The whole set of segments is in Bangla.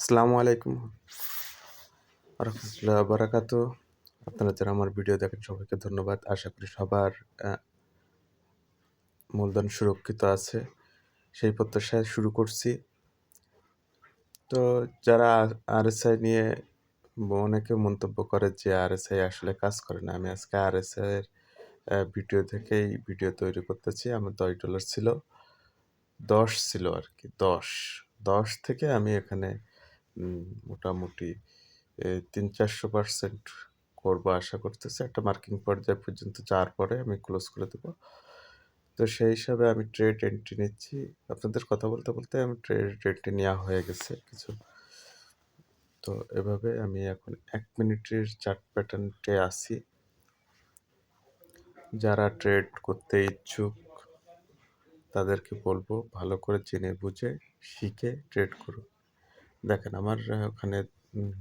আসসালামু আলাইকুম রহমতুল্লাহ বারাকাতু। আপনারা যারা আমার ভিডিও দেখেন সবাইকে ধন্যবাদ। আশা করি সবার মূলধন সুরক্ষিত আছে, সেই প্রত্যাশায় শুরু করছি। তো যারা আরএসআই নিয়ে অনেকে মন্তব্য করে যে আরএসআই আসলে কাজ করে না, আমি আজকে আরএসআই এর ভিডিও থেকেই ভিডিও তৈরি করতেছি। আমার $10 ছিল, 10 ছিল আর কি, 10 থেকে আমি এখানে মোটামুটি 300-400% করবো আশা করতেছি। একটা মার্কিং পর্যায় পর্যন্ত যাওয়ার পরে আমি ক্লোজ করে দেবো। তো সেই হিসাবে আমি ট্রেড এন্ট্রি নিচ্ছি। আপনাদের কথা বলতে বলতে আমি ট্রেড এন্ট্রি নেওয়া হয়ে গেছে কিছু। তো এভাবে আমি এখন 1 মিনিটের চার্ট প্যাটার্নটে আছি। যারা ট্রেড করতে ইচ্ছুক তাদেরকে বলবো ভালো করে জেনে বুঝে শিখে ট্রেড করুন। দেখেন আমার ওখানে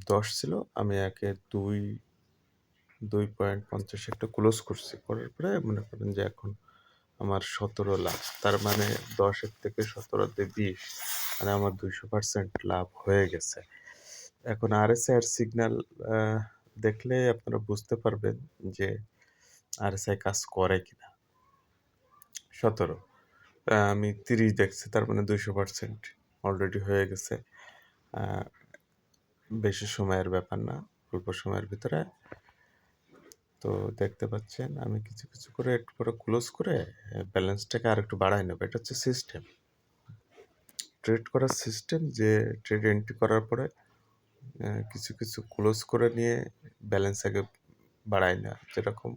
10 ছিল, আমি একে 2.50 একটা ক্লোজ করছি। করার পরে মনে করেন যে এখন আমার 17 লাভ, তার মানে 10-এর থেকে 17-তে 20, মানে আমার 200% লাভ হয়ে গেছে। এখন আরএসআই এর সিগন্যাল দেখলে আপনারা বুঝতে পারবেন যে আরএসআই কাজ করে কিনা। 17, আমি 30 দেখছি, তার মানে 200% অলরেডি হয়ে গেছে। বেশি সময়ের ব্যাপার না, অল্প সময়ের ভিতরে। তো দেখতে পাচ্ছেন আমি কিছু কিছু করে একটু পরে ক্লোজ করে ব্যালেন্সটাকে আর একটু বাড়াই নেবো। এটা হচ্ছে সিস্টেম, ট্রেড করার সিস্টেম, যে ট্রেড এন্ট্রি করার পরে কিছু কিছু ক্লোজ করে নিয়ে ব্যালেন্স আগে বাড়াই না, যেরকম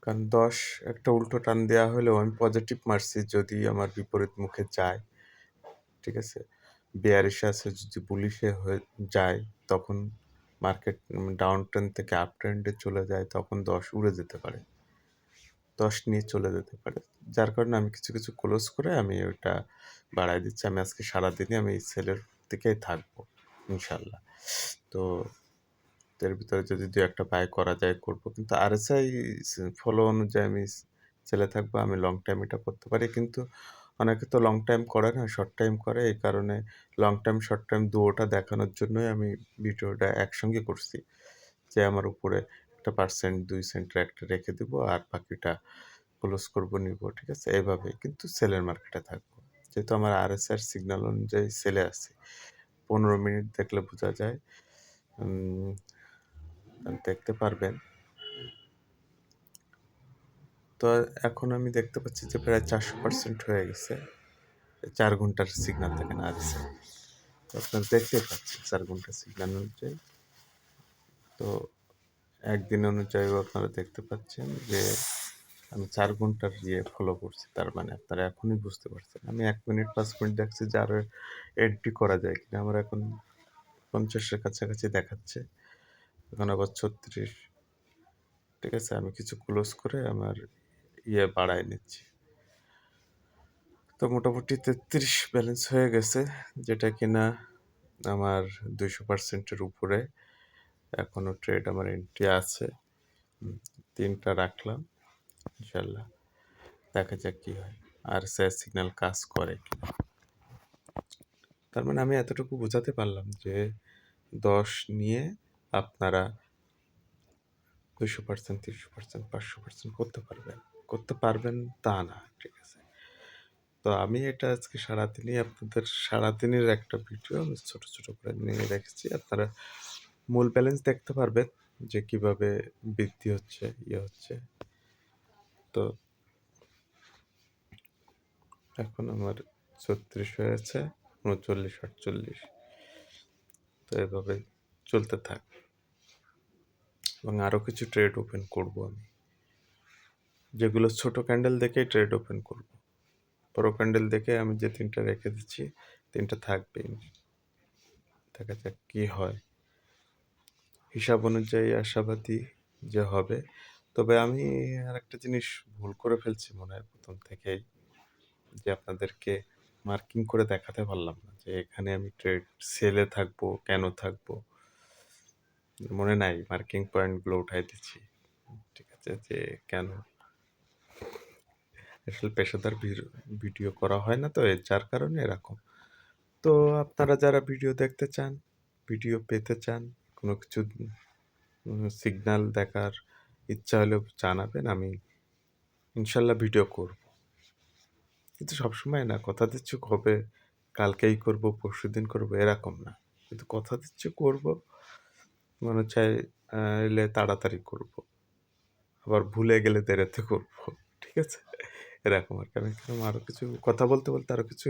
কারণ 10 একটা উল্টো টান দেওয়া হলেও আমি পজিটিভ মারছি, যদি আমার বিপরীত মুখে যায়, ঠিক আছে, বেয়ারিশে আছে, যদি বুলিশে হয়ে যায় তখন মার্কেট ডাউন ট্রেন্ড থেকে আপ ট্রেন্ডে চলে যায়, তখন 10 উড়ে যেতে পারে, 10 নিয়ে চলে যেতে পারে। যার কারণে আমি কিছু কিছু ক্লোজ করে আমি ওইটা বাড়াই দিচ্ছি। আমি আজকে সারাদিনই আমি সেলের দিকেই থাকবো ইনশাল্লাহ। তো এর ভিতরে যদি দু একটা বাই করা যায় করবো, কিন্তু আরএসআই ফলো অনুযায়ী আমি সেলে থাকবো। আমি লং টাইম এটা করতে পারি, কিন্তু অনেকে তো লং টাইম করে না, শর্ট টাইম করে। এই কারণে লং টাইম শর্ট টাইম দুটোটা দেখানোর জন্যই আমি ভিডিওটা একসঙ্গে করছি, যে আমার উপরে একটা পার্সেন্ট 2 সেন্টের একটা রেখে দেবো আর বাকিটা ক্লোজ করবো, নিব, ঠিক আছে, এইভাবে। কিন্তু সেলের মার্কেটে থাকবো, যেহেতু আমার আরএসআই সিগন্যাল অনুযায়ী সেলে আছে। 15 মিনিট দেখলে বোঝা যায়, দেখতে পারবেন। তো এখন আমি দেখতে পাচ্ছি যে প্রায় 400% হয়ে গেছে। 4 ঘন্টার সিগন্যাল দেখেন আরএসআই, তো আপনারা দেখতেই পাচ্ছেন 4 ঘন্টার সিগন্যাল অনুযায়ী। তো একদিন অনুযায়ীও আপনারা দেখতে পাচ্ছেন যে আমি 4 ঘন্টার ফলো করছি, তার মানে আপনারা এখনই বুঝতে পারছেন। আমি 1 মিনিট 5 মিনিট দেখছি যে আরও এন্ট্রি করা যায় কিনা। আমার এখন 50-এর কাছাকাছি দেখাচ্ছে, এখন আবার 36, ঠিক আছে। আমি কিছু ক্লোজ করে আমার বাড়ায় নিচ্ছি। তো মোটামুটি 33 ব্যালেন্স হয়ে গেছে, যেটা কিনা আমার 200%-এর উপরে। এখনও ট্রেড আমার এন্ট্রি আছে, 3টা রাখলাম, ইনশাল্লাহ দেখা যাক কি হয়, আর সিগন্যাল কাজ করে কিনা। তার মানে আমি এতটুকু বোঝাতে পারলাম যে 10 নিয়ে আপনারা 200%, 300%, 500% করতে পারবেন তা না, ঠিক আছে। তো আমি এটা আজকে সারাদিনই আপনাদের সারাদিনের একটা ভিডিও আমি ছোট ছোট করে নিয়ে রেখেছি। আপনারা মূল ব্যালেন্স দেখতে পারবেন যে কিভাবে বৃদ্ধি হচ্ছে, হচ্ছে। তো এখন আমার 36 হয়েছে, 39, 48। তো এভাবে চলতে থাক, এবং আরও কিছু ট্রেড ওপেন করব আমি, যেগুলো ছোট ক্যান্ডেল দেখেই ট্রেড ওপেন করব। বড় ক্যান্ডেল দেখে আমি যে 3টা রেখে দিচ্ছি, 3টা থাকবেই, দেখা যাক কি হয়। হিসাব অনুযায়ী আশাবাদী যে হবে। তবে আমি আর একটা জিনিস ভুল করে ফেলছি মনে হয় প্রথম থেকেই, যে আপনাদেরকে মার্কিং করে দেখাতে পারলাম না যে এখানে আমি ট্রেড সেলে থাকবো, কেন থাকবো, মনে নাই, মার্কিং পয়েন্টগুলো উঠাই দিচ্ছি, ঠিক আছে, যে কেন। আসলে পেশাদার ভিডিও করা হয় না, তো যার কারণে এরকম। তো আপনারা যারা ভিডিও দেখতে চান, ভিডিও পেতে চান, কোনো কিছু সিগন্যাল দেখার ইচ্ছা হলে জানাবেন, আমি ইনশাল্লাহ ভিডিও করব। কিন্তু সবসময় না কথা দিচ্ছি হবে, কালকেই করব, পরশুদিন করব, এরকম না। কিন্তু কথা দিচ্ছি করব, মনে হচ্ছে এলে তাড়াতাড়ি করব, আবার ভুলে গেলে দেরিতে করব। ঠিক আছে? এরকম আর কি। আমি এরকম আরও কিছু কথা বলতে বলতে আরও কিছু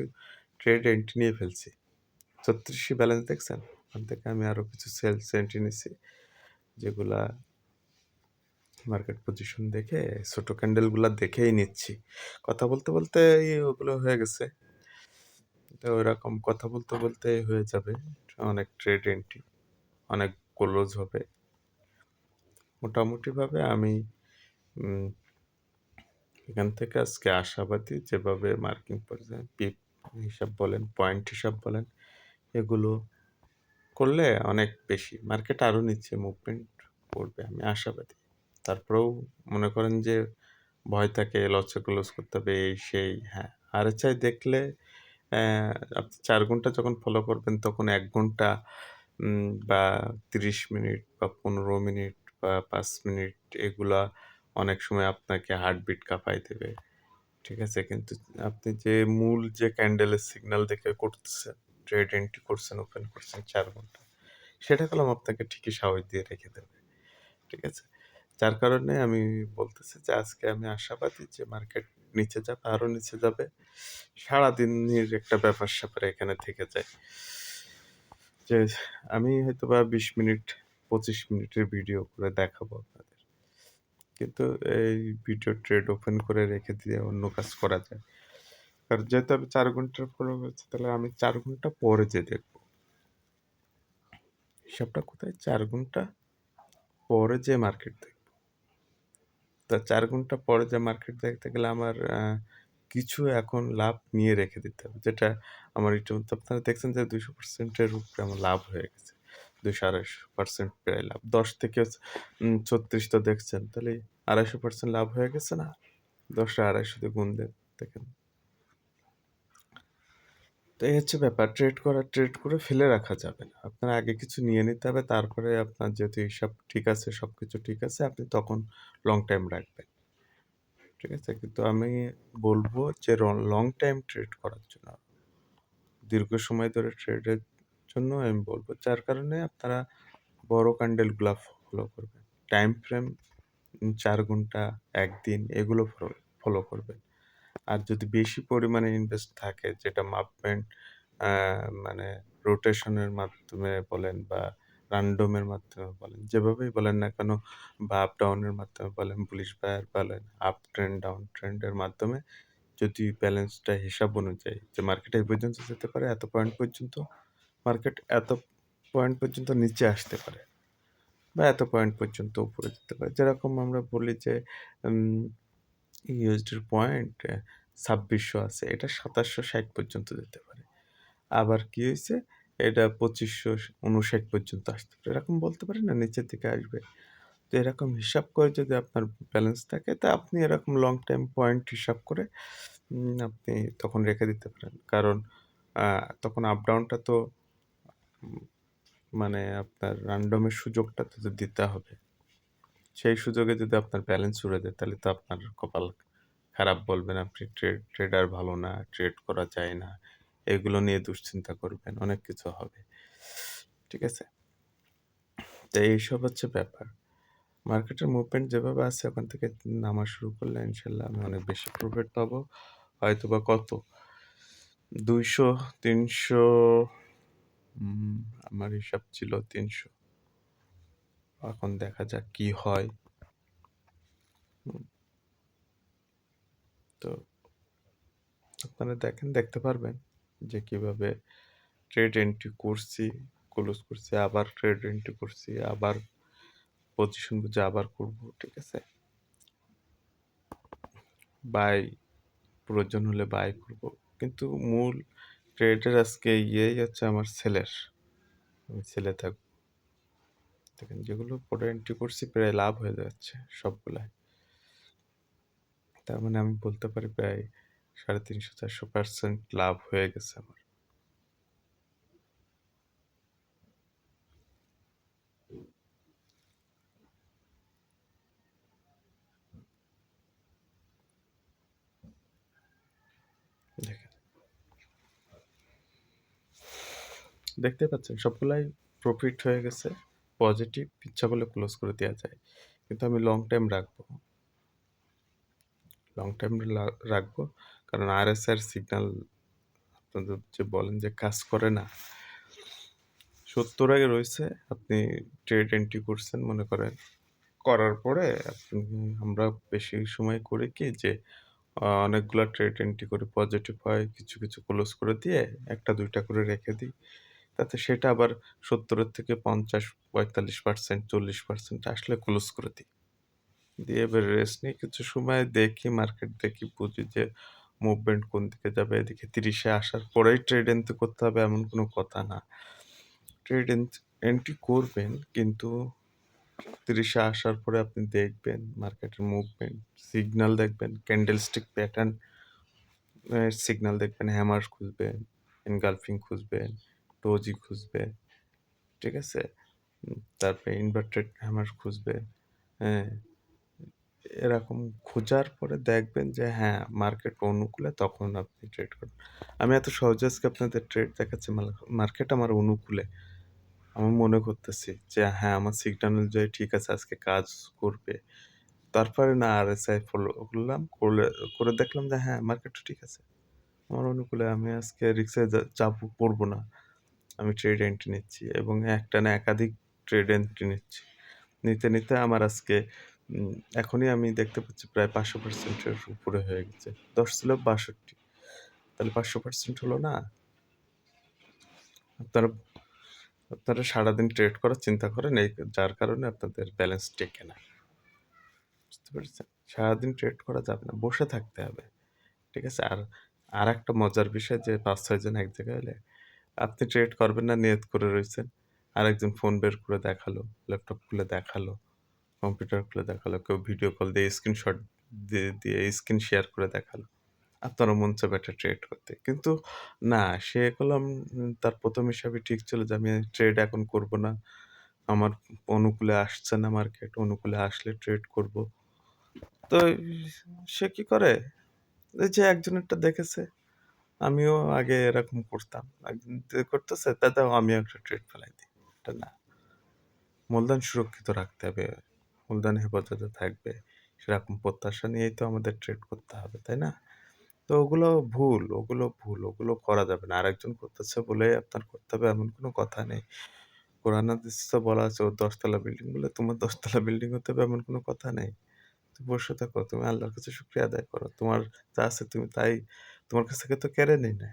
ট্রেড এন্ট্রি নিয়ে ফেলছি। ৩৬ ব্যালেন্স দেখছেন? ওখান থেকে আমি আরও কিছু সেলস এন্ট্রি নিছি, যেগুলা মার্কেট পজিশন দেখে ছোট ক্যান্ডেলগুলা দেখেই নিচ্ছি। কথা বলতে বলতে ওগুলো হয়ে গেছে। তো ওইরকম কথা বলতে বলতে হয়ে যাবে অনেক ট্রেড এন্ট্রি, অনেক ক্লোজ হবে। মোটামুটিভাবে আমি উম, এখান থেকে আজকে আশাবাদী, যেভাবে মার্কিং পর্যায়ে পিপ হিসাব বলেন, পয়েন্ট হিসাব বলেন, এগুলো করলে অনেক বেশি মার্কেট আরও নিচে মুভমেন্ট করবে, আমি আশাবাদী। তারপরেও মনে করেন যে ভয় থাকে, লসে ক্লোজ করতে হবে, এই সেই। হ্যাঁ, RSI দেখলে আপনি 4 ঘন্টা যখন ফলো করবেন তখন 1 ঘন্টা বা 30 মিনিট বা 15 মিনিট বা 5 মিনিট, এগুলা অনেক সময় আপনাকে হার্টবিট কাঁপায় দেবে। ঠিক আছে? কিন্তু আপনি যে মূল যে ক্যান্ডেলের সিগন্যাল দেখে করতেছেন, ট্রেড এন্ট্রি করছেন, ওপেন করছেন 4 ঘন্টা, সেটা কলম আপনাকে ঠিকই সাহস দিয়ে রেখে দেবে। ঠিক আছে? যার কারণে আমি বলতেছি যে আজকে আমি আশাবাদী যে মার্কেট নিচে যাবে, আরও নিচে যাবে। সারাদিনের একটা ব্যাপার-স্যাপার এখানে থেকে যায়। যে আমি হয়তোবা 20 মিনিট, 25 মিনিটের ভিডিও করে দেখাবো আপনাদের। কিন্তু এই ভিডিও ট্রেড ওপেন করে রেখে দিয়ে অন্য কাজ করা যায়। কারণ যেহেতু আমি 4 ঘন্টার ফলো করেছি, তাহলে আমি 4 ঘন্টা পরে যেয়ে দেখব। হিসাবটা কোথায়? 4 ঘন্টা পরে যেয়ে মার্কেট দেখব। তা 4 ঘন্টা পরে যে মার্কেট দেখতে গেলে আমার কিছু এখন লাভ নিয়ে রেখে দিতে হবে। যেটা আমার ইতিমধ্যে আপনারা দেখছেন যে 200% এর উপরে আমার লাভ হয়ে গেছে। ২০০-২৫০% প্রায় লাভ। ১০ থেকে ৩৬ তো দেখছেন। তাহলে ২৫০% লাভ হয়ে গেছে না? ১০ টা ২৫০ দিয়ে গুণ দেন, দেখেন। তো এই হচ্ছে ব্যাপার। ট্রেড করে ফেলে রাখা যাবে না। আপনার আগে কিছু নিয়ে নিতে হবে। তারপরে আপনার যেহেতু হিসাব ঠিক আছে, সবকিছু ঠিক আছে, আপনি তখন লং টাইম রাখবেন। ঠিক আছে? কিন্তু আমি বলব যে লং টাইম ট্রেড করার জন্য, দীর্ঘ সময় ধরে ট্রেডের জন্য আমি বলব। যার কারণে আপনারা বড় ক্যান্ডেলগুলা ফলো করবেন। টাইম ফ্রেম ৪ ঘন্টা, ১ দিন, এগুলো ফলো করবেন। আর যদি বেশি পরিমাণে ইনভেস্ট থাকে, যেটা মাপবেন মানে রোটেশনের মাধ্যমে বলেন বা রান্ডমের মাধ্যমে বলেন, যেভাবেই বলেন না কেন, বা আপ ডাউনের মাধ্যমে বলেন, বুলিশ বায়ার বলেন, আপ ট্রেন্ড, ডাউন ট্রেন্ডের মাধ্যমে, যদি ব্যালেন্সটা হিসাব অনুযায়ী যে মার্কেট এই পর্যন্ত যেতে পারে, এত পয়েন্ট পর্যন্ত, মার্কেট এত পয়েন্ট পর্যন্ত নিচে আসতে পারে, বা এত পয়েন্ট পর্যন্ত উপরে যেতে পারে। যেরকম আমরা বলি যে ইউএসডির পয়েন্ট ২৬০০ আছে, এটা ২৭৬০ পর্যন্ত যেতে পারে। আবার কি হইছে? এটা ২৫৫৯ পর্যন্ত আসতে পারে। এরকম বলতে পারি না, নিচের দিকে আসবে। তো এরকম হিসাব করে যদি আপনার ব্যালেন্স থাকে, তা আপনি এরকম লং টাইম পয়েন্ট হিসাব করে আপনি তখন রেখে দিতে পারেন। কারণ আ তখন আপ ডাউনটা তো উম মানে আপনার রান্ডমের সুযোগটা তো দিতে হবে। সেই সুযোগে যদি আপনার ব্যালেন্স উড়ে যায়, তাহলে তো আপনার কপাল খারাপ, বলবেন আপনি ট্রেডার ভালো না, ট্রেড করা যায় না। এগুলো নিয়ে দুশ্চিন্তা করবেন, অনেক কিছু হবে। ঠিক আছে? তো এইসব হচ্ছে ব্যাপার। মার্কেটের মুভমেন্ট যেভাবে আছে, ওখান থেকে নামা শুরু করলে ইনশাল্লাহ আমি অনেক বেশি প্রফিট পাবো। হয়তোবা কত? ২০০, ৩০০, উম আমার হিসাব ছিল ৩০০। এখন দেখা যাক কি হয়। হুম, তো আপনারা দেখতে পারবেন যে কিভাবে ট্রেড এন্ট্রি করছি, ক্লোজ করছি, আবার ট্রেড এন্ট্রি করছি, আবার পজিশন বুঝে আবার করব। ঠিক আছে? বাই, প্রয়োজন হলে বাই করব। কিন্তু মূল ট্রেডের আজকে ইয়েই হচ্ছে আমার সেলের। আমি সেলে থাকবো। দেখেন, যেগুলো পরে এন্ট্রি করছি প্রায় লাভ হয়ে যাচ্ছে সবগুলাই। তার মানে আমি বলতে পারি প্রায় ৩৫০-৪০০% লাভ হয়ে গেছে আমার। দেখেন, দেখতে পাচ্ছেন সবগুলাই প্রফিট হয়ে গেছে, পজিটিভ, ইচ্ছা করলে ক্লোজ করে দেওয়া যায়। কিন্তু আমি লং টাইম রাখবো, লং টাইম রাখবো, কারণ আরএসআই সিগন্যাল আপনাদের যে বলেন যে কাজ করে না, 70 আগে রয়েছে, আপনি ট্রেড এন্ট্রি করছেন মনে করেন, করার পরে আমরা বেশি সময় করি কি যে অনেকগুলা ট্রেড এন্ট্রি করে পজিটিভ হয়, কিছু কিছু ক্লোজ করে দিয়ে একটা দুইটা করে রেখে দিই, তাতে সেটা আবার 70-এর থেকে 50, 45%, 40% আসলে ক্লোজ করে দিই, দিয়ে এবার রেস্ট নিই কিছু সময়, দেখি মার্কেট, দেখি বুঝি যে মুভমেন্ট কোন দিকে যাবে, এদিকে 30-এ আসার পরেই ট্রেড এন্ট্রি করতে হবে এমন কোনো কথা না। ট্রেড এন্ট্রি করবেন, কিন্তু 30-এ আসার পরে আপনি দেখবেন মার্কেটের মুভমেন্ট, সিগন্যাল দেখবেন, ক্যান্ডেলস্টিক প্যাটার্ন সিগন্যাল দেখবেন, হ্যামার খুঁজবেন, এনগালফিং খুঁজবেন, ডোজি খুঁজবেন, ঠিক আছে? তারপরে ইনভার্টেড হ্যামার খুঁজবেন, হ্যাঁ, এরকম খোঁজার পরে দেখবেন যে হ্যাঁ মার্কেট অনুকূলে, তখন আপনি ট্রেড করবেন। আমি এত সহজে আজকে আপনাদের ট্রেড দেখাচ্ছি, মার্কেট আমার অনুকূলে, আমি মনে করতেছি যে হ্যাঁ আমার সিগন্যাল অনুযায়ী ঠিক আছে, আজকে কাজ করবে। তারপরে না আরএসআই ফলো করলাম, করে দেখলাম যে হ্যাঁ মার্কেটটা ঠিক আছে আমার অনুকূলে, আমি আজকে রিস্কে চাপ পড়বো না, আমি ট্রেড এন্ট্রি নিচ্ছি এবং একটা না একাধিক ট্রেড এন্ট্রি নিচ্ছি, নিতে নিতে আমার আজকে এখনই আমি দেখতে পাচ্ছি প্রায় 500%-এর উপরে হয়ে গেছে, 10 ছিল 62, তাহলে 500% হলো না? আপনারা আপনারা সারাদিন ট্রেড করার চিন্তা করেন, এই যার কারণে আপনাদের ব্যালেন্স টেকে না, বুঝতে পেরেছেন? সারাদিন ট্রেড করা যাবে না, বসে থাকতে হবে, ঠিক আছে? আর একটা মজার বিষয় যে 5-6 জন এক জায়গায় হলে আপনি ট্রেড করবেন না নিয়ত করে রয়েছেন, আরেকজন ফোন বের করে দেখালো, ল্যাপটপ খুলে দেখালো, কম্পিউটার খুলে দেখালো, কেউ ভিডিও কল দিয়ে স্ক্রিনশট দিয়ে স্ক্রিন শেয়ার করে দেখালো, আপনারও মন চাবে একটা ট্রেড করতে, কিন্তু না, সে করলাম তার প্রথম হিসাবে ঠিক ছিল যে আমি ট্রেড এখন করব না, আমার অনুকূলে আসছে না মার্কেট, অনুকূলে আসলে ট্রেড করব। তো সে কি করে, এই যে একজনেরটা দেখেছে, আমিও আগে এরকম করতাম, একজন করতেছে দাদা আমিও একটা ট্রেড ফেলাই দিই, এটা না, মূলধন সুরক্ষিত রাখতে হবে, মূলধন হেফাজতে থাকবে, সেরকম প্রত্যাশা নিয়েই তো আমাদের ট্রেড করতে হবে, তাই না? তো ওগুলো ভুল, ওগুলো ভুল, ওগুলো করা যাবে না, আরেকজন করতেছে বলে আপনার করতে হবে এমন কোনো কথা নেই। কোরআন হাদিসে বলা আছে ওর 10 তলা বিল্ডিং বলে তোমার 10 তলা বিল্ডিং হতে হবে এমন কোনো কথা নেই। তুমি বসে থাকো, তুমি আল্লাহর কাছে শুকরিয়া আদায় করো, তোমার যা আছে তুমি তাই, তোমার কাছ থেকে তো কেড়ে নেই না।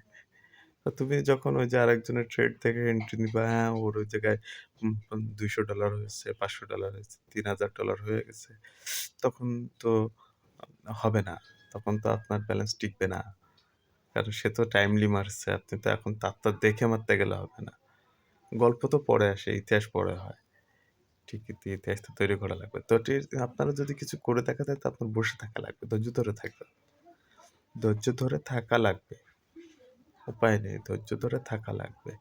তো তুমি যখন ওই যে আরেকজনের ট্রেড থেকে এন্ট্রি নিবা, হ্যাঁ ওর ওই জায়গায় $200 হয়েছে, $500 হয়েছে, $3000 হয়ে গেছে, তখন তো হবে না, তখন তো আপনার ব্যালেন্স টিকবে না, কারণ সে তো টাইমলি মারছে, আপনি তো এখন তার দেখে মারতে গেলে হবে না। গল্প তো পরে আসে, ইতিহাস পরে হয়, ঠিকই, তো ইতিহাস তো তৈরি করা লাগবে, তো আপনারা যদি কিছু করে দেখা যায় তো আপনার বসে থাকা লাগবে, ধৈর্য ধরে থাকবে, ধৈর্য ধরে থাকা লাগবে, উপায় নেই, ধৈর্য ধরে থাকা লাগবে,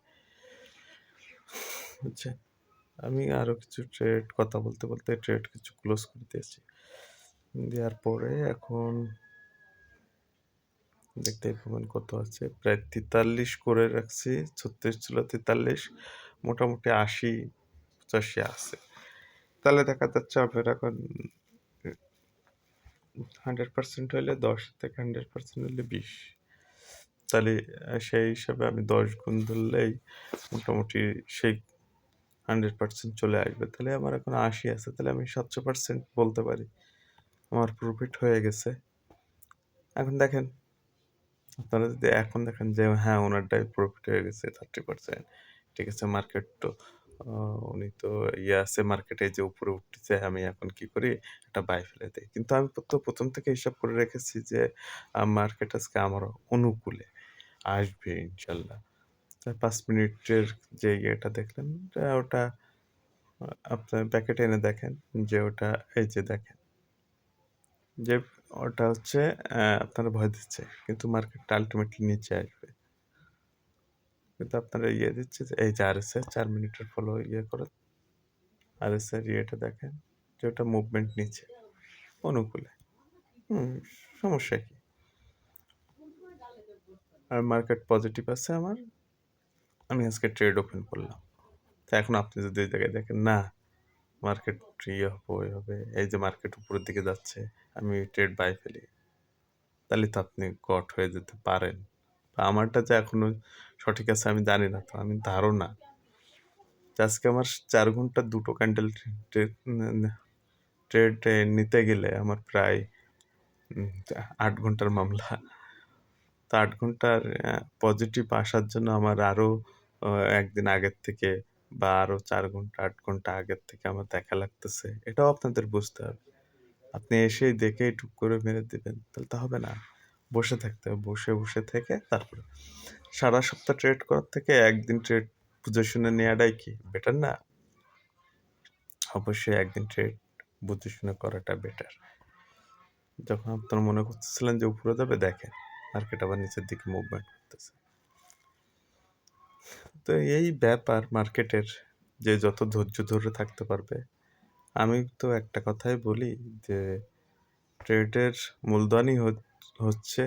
বুঝছেন? আমি আরো কিছু ট্রেড কথা বলতে বলতে ট্রেড কিছু ক্লোজ করে দিয়েছি, দেওয়ার পরে এখন দেখতেই পাবেন কত আছে, প্রায় 43 করে রাখছি, 36 ছিল 43, মোটামুটি 80-85 আছে, তাহলে দেখা যাচ্ছে আপনার এখন 100% হইলে 10, থেকে 100% হইলে 20, তাহলে সেই হিসাবে আমি 10 গুণ ধরলেই মোটামুটি সেই 100% চলে আসবে, তাহলে আমার এখন 80 আছে, তাহলে আমি 700% বলতে পারি আমার প্রফিট হয়ে গেছে। এখন দেখেন, আপনারা যদি এখন দেখেন যে হ্যাঁ ওনারটাই প্রফিট হয়ে গেছে 30%, ঠিক আছে, মার্কেট তো উনি তো ইয়ে আছে, মার্কেটে যে উপরে উঠতেছে, আমি এখন কি করি, একটা বাই ফেলে দিই, কিন্তু আমি তো প্রথম থেকে হিসাব করে রেখেছি যে মার্কেট আজকে আমার অনুকূলে আসবে ইনশাল্লাহ। 5 মিনিটের যে ইয়েটা দেখলেন, ওটা আপনার প্যাকেটে এনে দেখেন যে ওটা, এই যে দেখেন যে ওটা হচ্ছে আপনারা ভয় দিচ্ছে, কিন্তু মার্কেটটা আলটিমেটলি নিচে আসবে, কিন্তু আপনারা ইয়ে দিচ্ছে যে এই যে আরএসআই 4 মিনিটের ফলো ইয়ে করে, আরএসআই ইয়েটা দেখেন যে ওটা মুভমেন্ট নিচে অনুকূলে, হুম, সমস্যা কি? আর মার্কেট পজিটিভ আছে আমার, আমি আজকে ট্রেড ওপেন করলাম। তো এখন আপনি যদি এই জায়গায় দেখেন না মার্কেট ইয়ে হবে ওই হবে, এই যে মার্কেট উপরের দিকে যাচ্ছে, আমি ট্রেড বাই ফেলি, তাহলে তো আপনি গট হয়ে যেতে পারেন। বা আমারটা যে এখনো সঠিক আছে আমি জানি না, তো আমি ধারণা যে আজকে আমার 4 ঘন্টা 2টো ক্যান্ডেল ট্রেড নিতে গেলে আমার প্রায় 8 ঘন্টার মামলা। তো 8 ঘন্টার পজিটিভ আসার জন্য আমার আরও একদিন আগের থেকে বা আরও 4 ঘন্টা 8 ঘন্টা আগের থেকে আমার দেখা লাগতেছে, এটাও আপনাদের বুঝতে হবে। আপনি এসেই দেখেই টুক করে মেরে দিবেন তাহলে তো হবে না, বসে থাকতে হবে, বসে বসে থেকে তারপরে সারা সপ্তাহ ট্রেড করার থেকে একদিন ট্রেড বুঝে শুনে নেওয়াটাই কি বেটার না? অবশ্যই একদিন ট্রেড বুঝে শুনে করাটা বেটার। যখন আপনার মনে করতেছিলেন যে উপরে যাবে, দেখেন মার্কেট আবার নিচের দিকে মুভমেন্ট করতেছে। তো এই ব্যাপার মার্কেটের, যে যত ধৈর্য ধরে থাকতে পারবে। আমি তো একটা কথাই বলি যে ট্রেডের মূলধনই হচ্ছে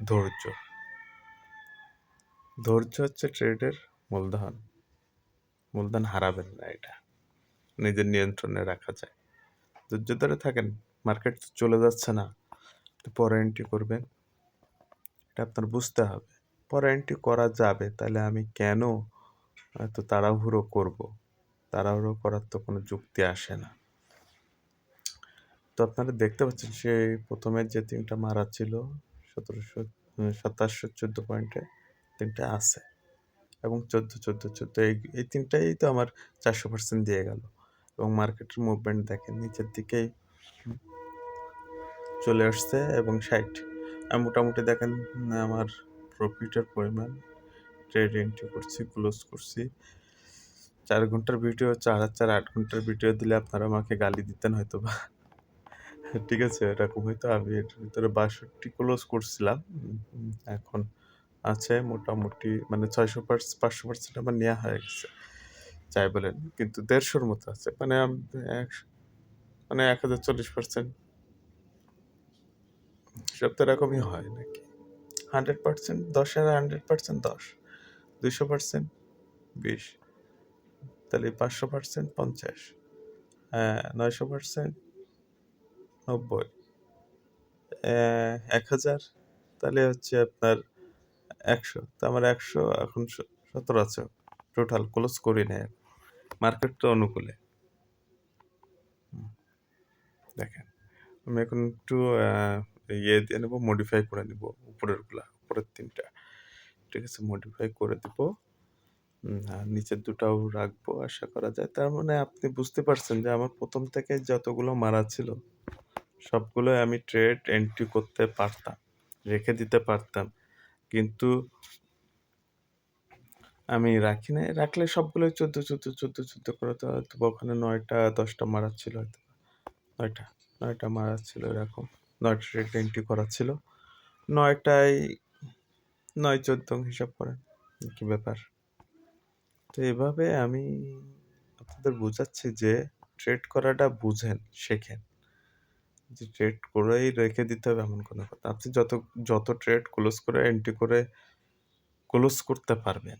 ধৈর্য। ধৈর্য হচ্ছে ট্রেডের মূলধন। মূলধন হারাবেন না, এটা নিজের নিয়ন্ত্রণে রাখা যায়। ধৈর্য ধরে থাকেন, মার্কেট চলে যাচ্ছে না, পরে এন্ট্রি করবেন, এটা আপনার বুঝতে হবে। পরে এন্ট্রি করা যাবে, তাহলে আমি কেন এত তাড়াহুড়ো করব? তাড়াহুড়ো করার তো কোনো যুক্তি আসে না। তো আপনারা দেখতে পাচ্ছেন সে প্রথমে যে 3টা মারা ছিল 1714 পয়েন্টে 3টা আছে, এবং 14 এই 3টাই তো আমার 400% দিয়ে গেল। এবং মার্কেটের মুভমেন্ট দেখেন নিচের দিকেই চলে আসছে এবং 60। আমি মোটামুটি দেখেন আমার প্রফিটের পরিমাণ, ট্রেড এন্ট্রি করছি, ক্লোজ করছি। 4 ঘন্টার ভিডিও 4 আর 8 ঘন্টার ভিডিও দিলে আপনারা আমাকে গালি দিতেন হয়তো বা, ঠিক আছে, এরকম হয়তো। আমি এর ভিতরে 62 ক্লোজ করছিলাম, এখন আছে মোটামুটি মানে 500% আমার নেওয়া হয়ে গেছে যাই বলেন, কিন্তু 150-র মতো আছে, মানে মানে 1040%। সব তো এরকমই হয় নাকি? 100% 10-এর 100% 10, 200% 20, তাহলে 500% 50, 900% 90, 1000 তাহলে হচ্ছে আপনার 100। তো আমার 100 এখন 17 আছে, টোটাল ক্লোজ করি না মার্কেট তো অনুকূলে। দেখেন আমি এখন একটু ইয়ে দিয়ে নেবো, মডিফাই করে নেব উপরেরগুলা, উপরের 3টা, ঠিক আছে, মডিফাই করে দিব। আর নিচের 2টাও রাখবো আশা করা যায়। তার মানে আপনি বুঝতে পারছেন যে আমার প্রথম থেকে যতগুলো মারা ছিল সবগুলোই আমি ট্রেড এন্ট্রি করতে পারতাম, রেখে দিতে পারতাম, কিন্তু আমি রাখি নাই। রাখলে সবগুলোই 14 করে তো হয়তো ওখানে 9টা 10টা মারা ছিল, হয়তো 9টা মারা ছিল, এরকম 9টা ট্রেড এন্ট্রি করা ছিল, 9টায় 9-14 হিসাব করেন কি ব্যাপার। তো এভাবে আমি আপনাদের বোঝাচ্ছি যে ট্রেড করাটা বুঝেন, শেখেন। যে ট্রেড করেই রেখে দিতে হবে এমন কোনো কথা। আপনি যত ট্রেড ক্লোজ করে এন্ট্রি করে ক্লোজ করতে পারবেন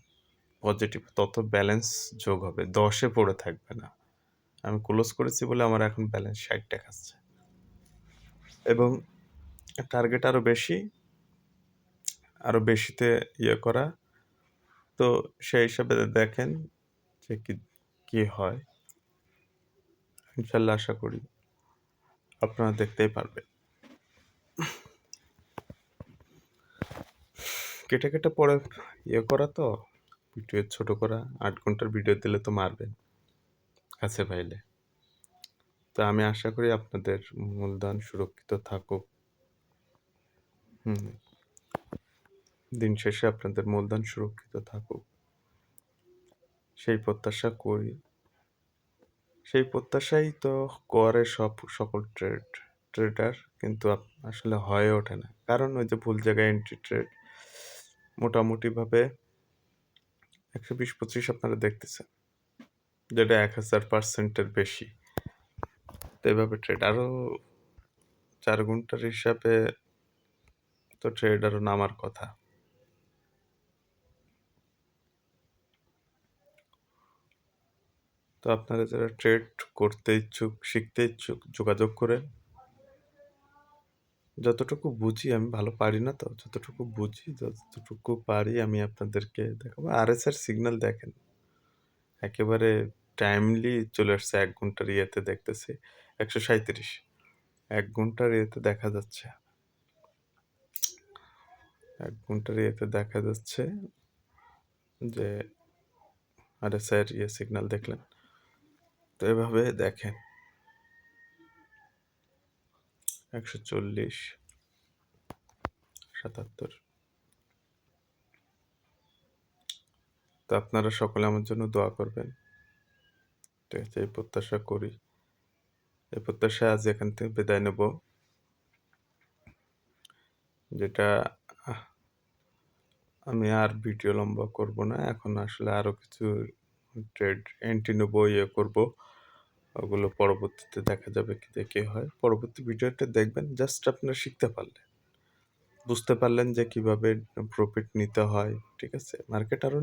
পজিটিভ, তত ব্যালেন্স যোগ হবে, 10-এ পড়ে থাকবে না। আমি ক্লোজ করেছি বলে আমার এখন ব্যালেন্স 60 দেখাচ্ছে, এবং টার্গেট আরো বেশিতে ইয়ে করা। তো সেই হিসাবে দেখেন যে কি হয়। ইনশাল্লাহ আশা করি আপনারা দেখতেই পারবেন। কেটে কেটে পরে ইয়ে করা, তো ভিডিও ছোট করা, 8 ঘন্টার ভিডিও দিলে তো মারবেন কাছে পাইলে। তো আমি আশা করি আপনাদের মূলধন সুরক্ষিত থাকুক। দিন শেষে আপনাদের মূলধন সুরক্ষিত থাকুক, সেই প্রত্যাশা করি। সেই প্রত্যাশাই তো করে সকল ট্রেডার, কিন্তু আসলে হয়ে ওঠে না, কারণ ওই যে ভুল জায়গায় এন্ট্রি ট্রেড। মোটামুটিভাবে 120-25 আপনারা দেখতেছেন, যেটা 1000%-এর বেশি। তো এভাবে ট্রেড আরও 4 ঘন্টার হিসাবে তো ট্রেড আরও নামার কথা। তো আপনারা যারা ট্রেড করতে ইচ্ছুক, শিখতে ইচ্ছুক, যোগাযোগ করেন। যতটুকু বুঝি, আমি ভালো পারি না তো, যতটুকু বুঝি, যতটুকু পারি আমি আপনাদেরকে দেখাবো। RSI সিগন্যাল দেখেন, একেবারে টাইমলি চলে আসছে। 1 ঘন্টার ইয়েতে দেখতেছি 137। 1 ঘন্টার ইয়েতে দেখা যাচ্ছে, 1 ঘন্টার ইয়েতে দেখা যাচ্ছে যে RSI এর সিগন্যাল দেখলেন। তো এভাবে দেখেন 140, 77। তো আপনারা সকলে আমার জন্য দোয়া করবেন, ঠিক আছে? এই প্রত্যাশা করি, এই প্রত্যাশায় আজ এখান থেকে বিদায় নেব। যেটা আমি আর ভিডিও লম্বা করব না, এখন আসলে আরো কিছু ট্রেড এন্ট্রি নেব, করব, ওগুলো পরবর্তীতে দেখা যাবে কি হয়। পরবর্তী ভিডিওটা দেখবেন, জাস্ট আপনারা শিখতে পারলেন, বুঝতে পারলেন যে কিভাবে প্রফিট নিতে হয়, ঠিক আছে? মার্কেট আরো